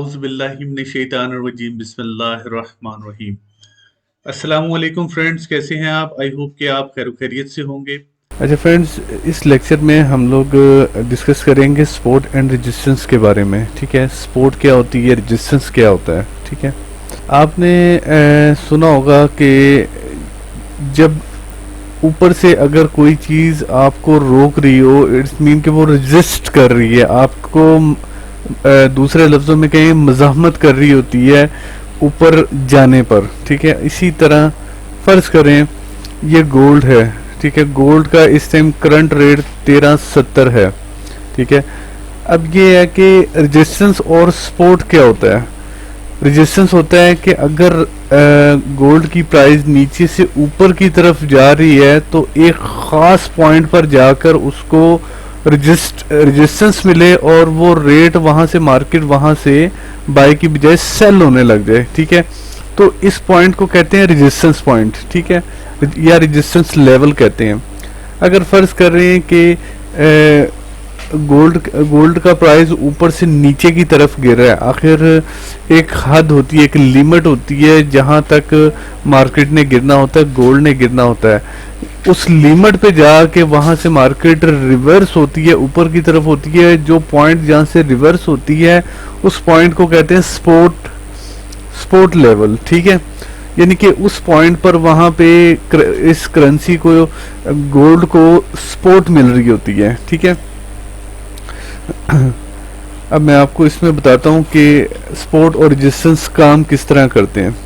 आउज़ुबिल्लाहिमिनश्शैतानिर्रजीम बिस्मिल्लाहिर्रहमानिर्रहीम। अस्सलामुअलैकुम फ्रेंड्स, कैसे हैं आप? आई होप कि आप खैर खैरियत से होंगे। अच्छा फ्रेंड्स, इस लेक्चर में हम लोग डिस्कस करेंगे स्पोर्ट एंड रेजिस्टेंस के बारे में। ठीक है, स्पोर्ट क्या होती है, रेजिस्टेंस क्या होता है। ठीक है, आपने सुना होगा कि जब ऊपर से अगर कोई चीज़ आपको रोक रही हो, इट्स मीन कि वो रेजिस्ट कर रही है आपको, दूसरे लफ्ज़ों में कहें मज़ाहमत कर रही होती है ऊपर जाने पर। ठीक है, इसी तरह फ़र्ज करें ये गोल्ड है। ठीक है, गोल्ड का इस टाइम करंट रेट 1370 है। ठीक है, अब ये है कि रेजिस्टेंस और सपोर्ट क्या होता है। रेजिस्टेंस होता है कि अगर गोल्ड की प्राइस नीचे से ऊपर की तरफ जा रही है तो एक ख़ास पॉइंट पर जाकर उसको रेजिस्टेंस मिले और वो रेट वहाँ से, मार्केट वहाँ से बाय की बजाय सेल होने लग जाए। ठीक है, तो इस पॉइंट को कहते हैं रेजिस्टेंस पॉइंट। ठीक है, या रेजिस्टेंस लेवल कहते हैं। अगर फर्ज कर रहे हैं कि गोल्ड का प्राइस ऊपर से नीचे की तरफ गिर रहा है, आखिर एक हद होती है, एक लिमिट होती है जहां तक मार्केट ने गिरना होता है, गोल्ड ने गिरना होता है। उस लिमिट पे जाके वहां से मार्केट रिवर्स होती है, ऊपर की तरफ होती है। जो पॉइंट जहां से रिवर्स होती है उस पॉइंट को कहते हैं स्पोर्ट लेवल। ठीक है, यानी कि उस पॉइंट पर वहां पे इस करेंसी को, गोल्ड को सपोर्ट मिल रही होती है। ठीक है, अब मैं आपको इसमें बताता हूं कि सपोर्ट और रेजिस्टेंस काम किस तरह करते हैं।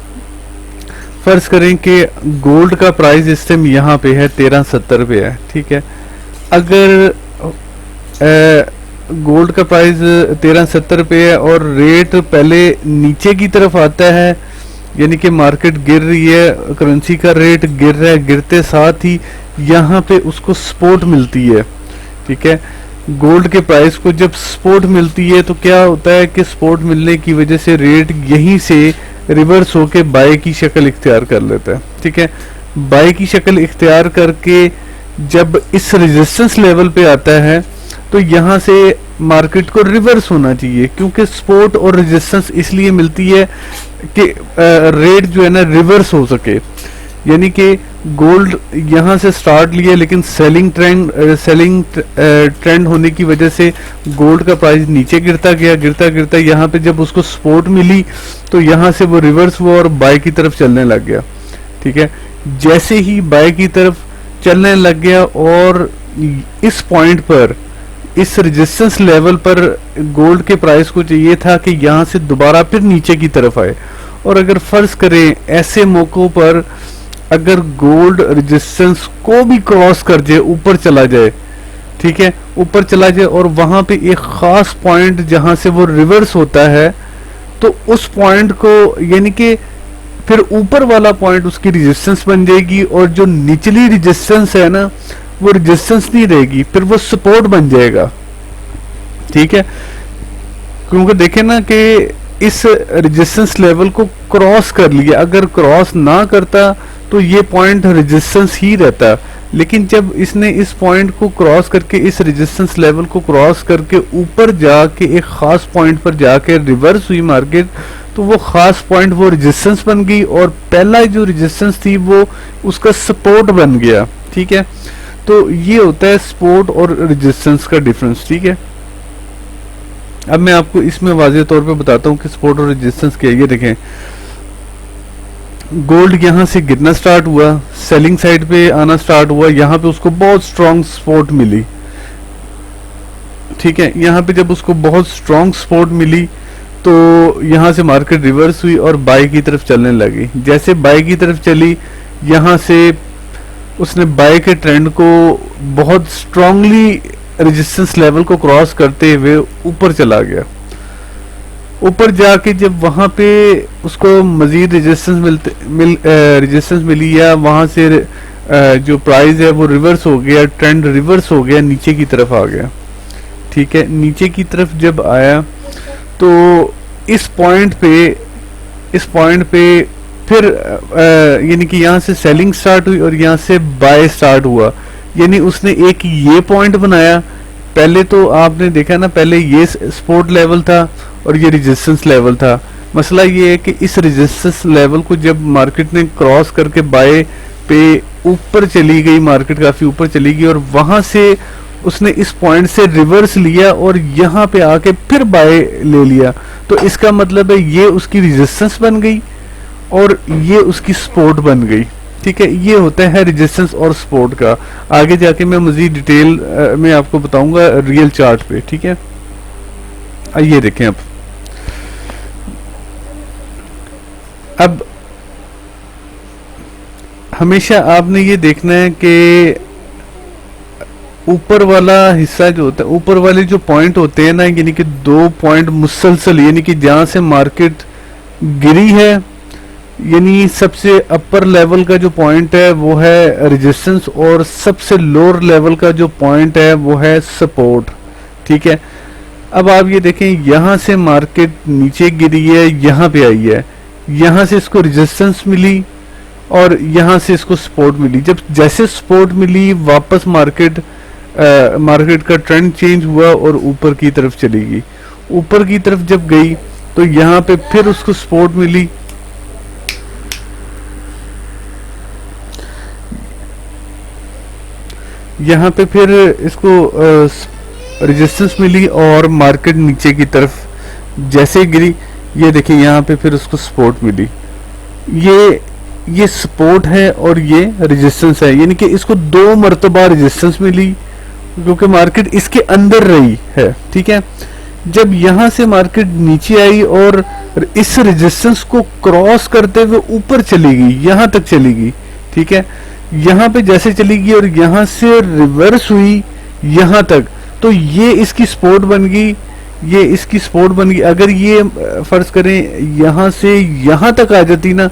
फर्ज करें कि गोल्ड का प्राइस इस टाइम यहाँ पे है 1370 पे है। ठीक है, अगर गोल्ड का प्राइस 1370 पे है और रेट पहले नीचे की तरफ आता है, यानी कि मार्केट गिर रही है, करेंसी का रेट गिर रहा है, गिरते साथ ही यहाँ पे उसको सपोर्ट मिलती है। ठीक है, गोल्ड के प्राइस को जब सपोर्ट मिलती है तो क्या होता है कि सपोर्ट मिलने की वजह से रेट यहीं से रिवर्स होके बाय की शक्ल इख्तियार कर लेता है। ठीक है, बाय की शक्ल इख्तियार करके जब इस रेजिस्टेंस लेवल पे आता है तो यहाँ से मार्केट को रिवर्स होना चाहिए, क्योंकि सपोर्ट और रेजिस्टेंस इसलिए मिलती है कि रेट जो है ना रिवर्स हो सके। यानी कि गोल्ड यहाँ से स्टार्ट लिया, लेकिन सेलिंग ट्रेंड होने की वजह से गोल्ड का प्राइस नीचे गिरता गिरता यहाँ पे जब उसको सपोर्ट मिली तो यहाँ से वो रिवर्स हुआ और बाय की तरफ चलने लग गया। ठीक है, जैसे ही बाय की तरफ चलने लग गया और इस पॉइंट पर, इस रेजिस्टेंस लेवल पर गोल्ड के प्राइस को चाहिए था कि यहाँ से दोबारा फिर नीचे की तरफ आए। और अगर फर्ज करें ऐसे मौकों पर अगर गोल्ड रेजिस्टेंस को भी क्रॉस कर जाए, ऊपर चला जाए, ठीक है, ऊपर चला जाए और वहां पे एक खास पॉइंट जहां से वो रिवर्स होता है, तो उस पॉइंट को, यानी कि फिर ऊपर वाला पॉइंट उसकी रेजिस्टेंस बन जाएगी और जो निचली रेजिस्टेंस है ना वो रेजिस्टेंस नहीं रहेगी, फिर वो सपोर्ट बन जाएगा। ठीक है, क्योंकि देखें ना कि इस रेजिस्टेंस लेवल को क्रॉस कर लिया, अगर क्रॉस ना करता तो ये पॉइंट रेजिस्टेंस ही रहता, लेकिन जब इसने इस पॉइंट को क्रॉस करके, इस रेजिस्टेंस लेवल को क्रॉस करके ऊपर जाके एक खास पॉइंट पर जाके रिवर्स हुई मार्केट, तो वो खास पॉइंट वो रेजिस्टेंस बन गई और पहला जो रेजिस्टेंस थी वो उसका सपोर्ट बन गया। ठीक है, तो ये होता है सपोर्ट और रेजिस्टेंस का डिफरेंस। ठीक है, अब मैं आपको इसमें वाज़ेह तौर पे बताता हूँ कि सपोर्ट और रेजिस्टेंस क्या है। ये देखें, गोल्ड यहाँ से गिरना स्टार्ट हुआ, सेलिंग साइड पे आना स्टार्ट हुआ, यहाँ पे उसको बहुत स्ट्रॉन्ग सपोर्ट मिली। ठीक है, यहाँ पे जब उसको बहुत स्ट्रॉन्ग सपोर्ट मिली तो यहाँ से मार्केट रिवर्स हुई और बाय की तरफ चलने लगी। जैसे बाय की तरफ चली, यहाँ से उसने बाय के ट्रेंड को बहुत स्ट्रांगली रेजिस्टेंस लेवल को क्रॉस करते हुए ऊपर चला गया। ऊपर जाके जब वहां पे उसको मजीद रेजिस्टेंस मिली या वहां से जो प्राइस है वो रिवर्स हो गया, ट्रेंड रिवर्स हो गया, नीचे की तरफ आ गया। ठीक है, नीचे की तरफ जब आया तो इस पॉइंट पे फिर यानी कि यहाँ से सेलिंग स्टार्ट हुई और यहाँ से बाय स्टार्ट हुआ। यानी उसने एक ये पॉइंट बनाया, पहले तो आपने देखा ना, पहले ये सपोर्ट लेवल था और ये रेजिस्टेंस लेवल था। मसला ये है कि इस रेजिस्टेंस लेवल को जब मार्केट ने क्रॉस करके बाय पे ऊपर चली गई, मार्केट काफी ऊपर चली गई और वहां से उसने इस पॉइंट से रिवर्स लिया और यहाँ पे आके फिर बाय ले लिया, तो इसका मतलब है ये उसकी रेजिस्टेंस बन गई और ये उसकी सपोर्ट बन गई। ठीक है, ये होता है रेजिस्टेंस और सपोर्ट का। आगे जाके मैं मजीद डिटेल में आपको बताऊंगा रियल चार्ट पे। ठीक है, आइए देखें। अब हमेशा आपने ये देखना है कि ऊपर वाला हिस्सा जो होता है, ऊपर वाले जो पॉइंट होते हैं ना, यानी कि 2 पॉइंट मुसलसल, यानी कि जहां से मार्केट गिरी है, यानी सबसे अपर लेवल का जो पॉइंट है वो है रेजिस्टेंस और सबसे लोअर लेवल का जो पॉइंट है वो है सपोर्ट। ठीक है, अब आप ये देखें, यहां से मार्केट नीचे गिरी है, यहां पे आई है, यहां से इसको रेजिस्टेंस मिली और यहां से इसको सपोर्ट मिली। जब जैसे सपोर्ट मिली वापस मार्केट का ट्रेंड चेंज हुआ और ऊपर की तरफ चली गई। ऊपर की तरफ जब गई तो यहाँ पे फिर उसको सपोर्ट मिली, यहाँ पे फिर इसको रेजिस्टेंस मिली और मार्केट नीचे की तरफ जैसे गिरी, ये देखिए यहाँ पे फिर उसको सपोर्ट मिली। ये सपोर्ट है और ये रेजिस्टेंस है, यानी कि इसको 2 मरतबा रेजिस्टेंस मिली क्योंकि मार्केट इसके अंदर रही है। ठीक है, जब यहां से मार्केट नीचे आई और इस रेजिस्टेंस को क्रॉस करते हुए ऊपर चली गई, यहां तक चली गई। ठीक है, यहां पे जैसे चली गई और यहां से रिवर्स हुई यहां तक, तो ये इसकी सपोर्ट बन गई, ये इसकी सपोर्ट बन गई। अगर ये फर्ज करें यहां से यहां तक आ जाती ना,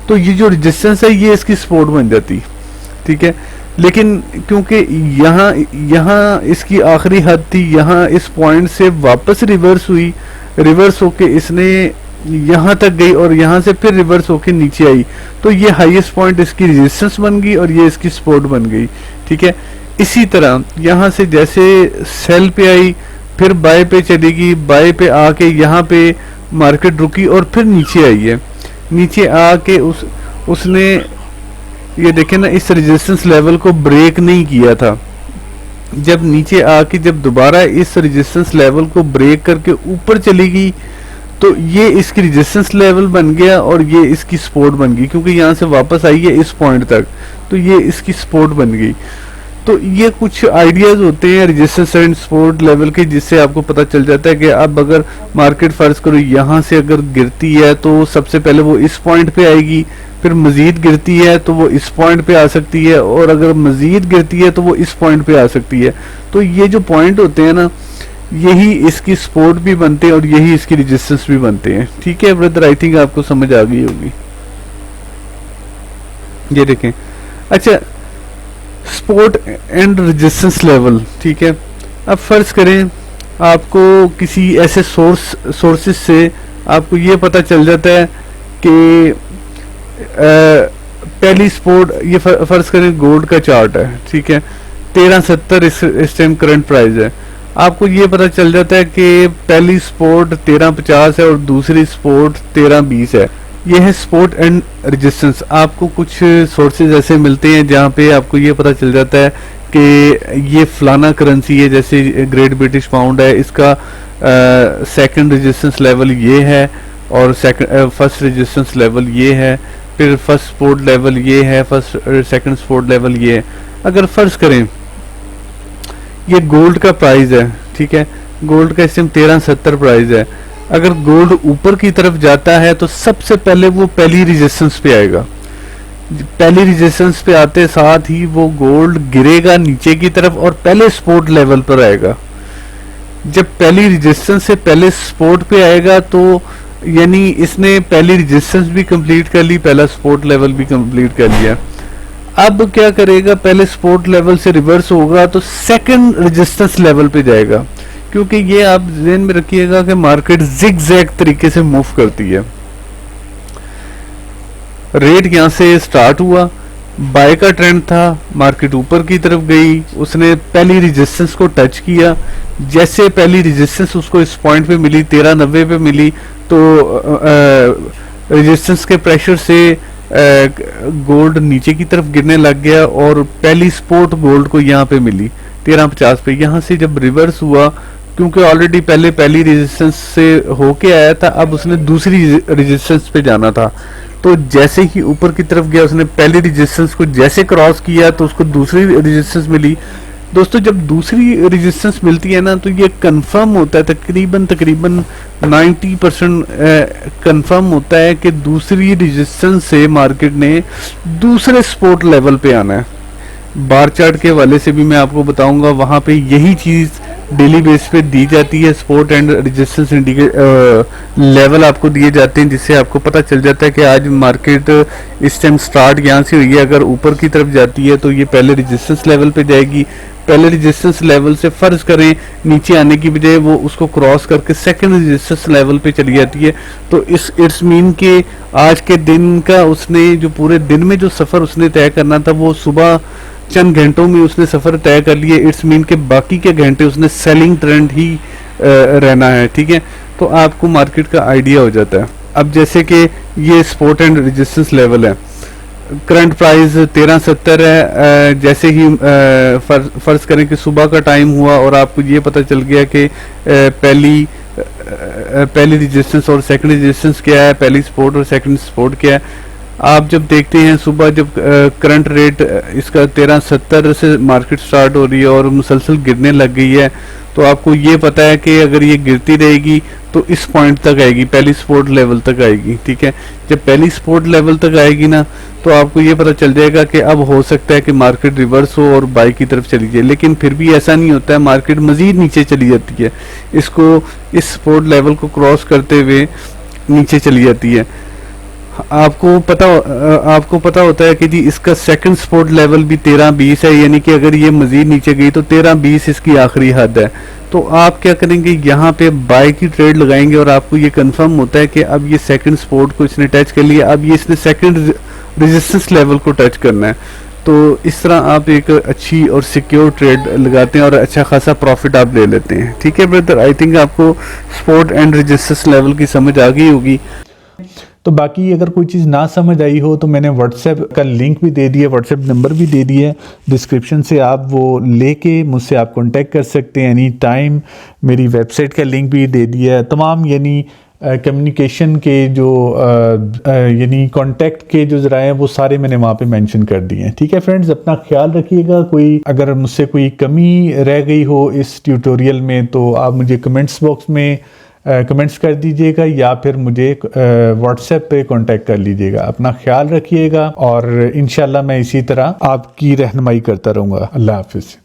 तो ये जो रेजिस्टेंस है ये इसकी सपोर्ट बन जाती। ठीक है, लेकिन क्योंकि यहाँ इसकी आखिरी हद थी, यहाँ इस पॉइंट से वापस रिवर्स हुई, रिवर्स होके इसने यहाँ तक गई और यहाँ से फिर रिवर्स होके नीचे आई, तो ये हाईएस्ट पॉइंट इसकी रेजिस्टेंस बन गई और ये इसकी सपोर्ट बन गई। ठीक है, इसी तरह यहाँ से जैसे सेल पे आई फिर बाय पे चली गई, बाय पे आके यहाँ पे मार्केट रुकी और फिर नीचे आई है। नीचे आके उसने ये देखें ना, इस रेजिस्टेंस लेवल को ब्रेक नहीं किया था। जब नीचे आके जब दोबारा इस रेजिस्टेंस लेवल को ब्रेक करके ऊपर चली गई, तो ये इसकी रेजिस्टेंस लेवल बन गया और ये इसकी सपोर्ट बन गई, क्योंकि यहाँ से वापस आई है इस पॉइंट तक, तो ये इसकी सपोर्ट बन गई। तो ये कुछ आइडियाज होते हैं रेजिस्टेंस एंड सपोर्ट लेवल के, जिससे आपको पता चल जाता है कि अब अगर मार्केट फर्ज करो यहाँ से अगर गिरती है तो सबसे पहले वो इस पॉइंट पे आएगी, फिर मजीद गिरती है तो वो इस पॉइंट पे आ सकती है, और अगर मजीद गिरती है तो वो इस पॉइंट पे आ सकती है। तो ये जो पॉइंट होते हैं ना, यही इसकी सपोर्ट भी बनते हैं और यही इसकी रेजिस्टेंस भी बनते हैं। ठीक है ब्रदर, आई थिंक आपको समझ आ गई होगी। ये देखें, अच्छा, सपोर्ट एंड रेजिस्टेंस लेवल। ठीक है, अब फर्ज करें आपको किसी ऐसे सोर्सेस से आपको ये पता चल जाता है कि पहली सपोर्ट, ये फर्ज करें गोल्ड का चार्ट है। ठीक है, 1370 इस टाइम करंट प्राइस है। आपको ये पता चल जाता है कि पहली सपोर्ट 1350 है और दूसरी सपोर्ट 1320 है। ये है सपोर्ट एंड रेजिस्टेंस। आपको कुछ सोर्सेज ऐसे मिलते हैं जहाँ पे आपको ये पता चल जाता है कि ये फलाना करेंसी है, जैसे ग्रेट ब्रिटिश पाउंड है, इसका सेकंड रेजिस्टेंस लेवल ये है और फर्स्ट रेजिस्टेंस लेवल ये है, फिर फर्स्ट सपोर्ट लेवल ये है, सेकंड सपोर्ट लेवल ये है। अगर फर्ज करें ये गोल्ड का प्राइस है, ठीक है, गोल्ड का इस टाइम 1370 प्राइस है। अगर गोल्ड ऊपर की तरफ जाता है तो सबसे पहले वो पहली रेजिस्टेंस पे आएगा। पहली रेजिस्टेंस पे आते साथ ही वो गोल्ड गिरेगा नीचे की तरफ और पहले सपोर्ट लेवल पर आएगा। जब पहली रेजिस्टेंस से पहले सपोर्ट पे आएगा तो यानी इसने पहली रेजिस्टेंस भी कंप्लीट कर ली, पहला सपोर्ट लेवल भी कंप्लीट कर लिया। अब क्या करेगा, पहले सपोर्ट लेवल से रिवर्स होगा तो सेकंड रेजिस्टेंस लेवल पे जाएगा, क्योंकि ये आप ध्यान में रखिएगा कि मार्केट जिग-जैग तरीके से मूव करती है। रेट यहां से स्टार्ट हुआ, बाय का ट्रेंड था, मार्केट ऊपर की तरफ गई, उसने पहली रेजिस्टेंस को टच किया। जैसे पहली रेजिस्टेंस उसको इस पॉइंट पे मिली, 1390 पे मिली, तो रेजिस्टेंस के प्रेशर से गोल्ड नीचे की तरफ गिरने लग गया और पहली सपोर्ट गोल्ड को यहाँ पे मिली 1350 पे। यहाँ से जब रिवर्स हुआ, क्योंकि ऑलरेडी पहली रेजिस्टेंस से होके आया था, अब उसने दूसरी रेजिस्टेंस पे जाना था। तो जैसे ही ऊपर की तरफ गया, उसने पहली रेजिस्टेंस को जैसे क्रॉस किया तो उसको दूसरी रेजिस्टेंस मिली। दोस्तों, जब दूसरी रेजिस्टेंस मिलती है ना, तो ये कंफर्म होता है, तकरीबन 90% कंफर्म होता है कि दूसरी रेजिस्टेंस से मार्केट ने दूसरे सपोर्ट लेवल पे आना है। बार चार्ट के हवाले से भी मैं आपको बताऊंगा, वहां पे यही चीज डेली बेस पे दी जाती है। सपोर्ट एंड रेजिस्टेंस लेवल आपको दिए जाते हैं, जिससे आपको पता चल जाता है कि आज मार्केट इस टाइम स्टार्ट यहाँ से हुई है। अगर ऊपर की तरफ जाती है तो ये पहले रेजिस्टेंस लेवल पे जाएगी। पहले रेजिस्टेंस लेवल से फर्ज करें नीचे आने की बजाय वो उसको क्रॉस करके सेकंड रेजिस्टेंस लेवल पे चली जाती है। तो इट्स मीन के आज के दिन का उसने जो पूरे दिन में जो सफर उसने तय करना था, वो सुबह चंद घंटों में उसने सफर तय कर लिए। इट्स मीन के बाकी के घंटे उसने सेलिंग ट्रेंड ही रहना है। ठीक है, तो आपको मार्केट का आइडिया हो जाता है। अब जैसे कि ये सपोर्ट एंड रेजिस्टेंस लेवल है, करंट प्राइस 1370 है। जैसे ही फर्ज करें कि सुबह का टाइम हुआ और आपको ये पता चल गया कि पहली रेजिस्टेंस और सेकंड रेजिस्टेंस क्या है, पहली सपोर्ट और सेकंड सपोर्ट क्या है। आप जब देखते हैं सुबह जब करंट रेट इसका 1370 से मार्केट स्टार्ट हो रही है और मुसलसल गिरने लग गई है, तो आपको ये पता है कि अगर ये गिरती रहेगी तो इस पॉइंट तक आएगी, पहली सपोर्ट लेवल तक आएगी। ठीक है, जब पहली सपोर्ट लेवल तक आएगी ना, तो आपको ये पता चल जाएगा कि अब हो सकता है कि मार्केट रिवर्स हो और बाई की तरफ चली जाए। लेकिन फिर भी ऐसा नहीं होता है, मार्केट मजीद नीचे चली जाती है, इसको इस सपोर्ट लेवल को क्रॉस करते हुए नीचे चली जाती है। आपको पता होता है कि जी इसका सेकंड सपोर्ट लेवल भी 1320 है, यानी कि अगर ये मजीद नीचे गई तो 1320 इसकी आखिरी हद है। तो आप क्या करेंगे, यहाँ पे बाय की ट्रेड लगाएंगे और आपको ये कंफर्म होता है कि अब ये सेकंड सपोर्ट को इसने टच कर लिया, अब ये इसने सेकंड रेजिस्टेंस लेवल को टच करना है। तो इस तरह आप एक अच्छी और सिक्योर ट्रेड लगाते हैं और अच्छा खासा प्रॉफिट आप ले लेते हैं। ठीक है ब्रदर, आई थिंक आपको सपोर्ट एंड रेजिस्टेंस लेवल की समझ आ गई होगी। तो बाकी अगर कोई चीज़ ना समझ आई हो तो मैंने व्हाट्सएप का लिंक भी दे दिया, व्हाट्सएप नंबर भी दे दिया है डिस्क्रिप्शन से, आप वो लेके मुझसे आप कांटेक्ट कर सकते हैं एनी टाइम। मेरी वेबसाइट का लिंक भी दे दिया है। तमाम यानी कम्युनिकेशन के जो यानी कांटेक्ट के जो ज़राए हैं वो सारे मैंने वहाँ पे मेंशन कर दिए हैं। ठीक है फ्रेंड्स, अपना ख्याल रखिएगा। कोई अगर मुझसे कोई कमी रह गई हो इस ट्यूटोरियल में तो आप मुझे कमेंट्स बॉक्स में कमेंट्स कर दीजिएगा या फिर मुझे व्हाट्सएप पे कांटेक्ट कर लीजिएगा। अपना ख्याल रखिएगा और इंशाल्लाह मैं इसी तरह आपकी रहनुमाई करता रहूँगा। अल्लाह हाफिज़।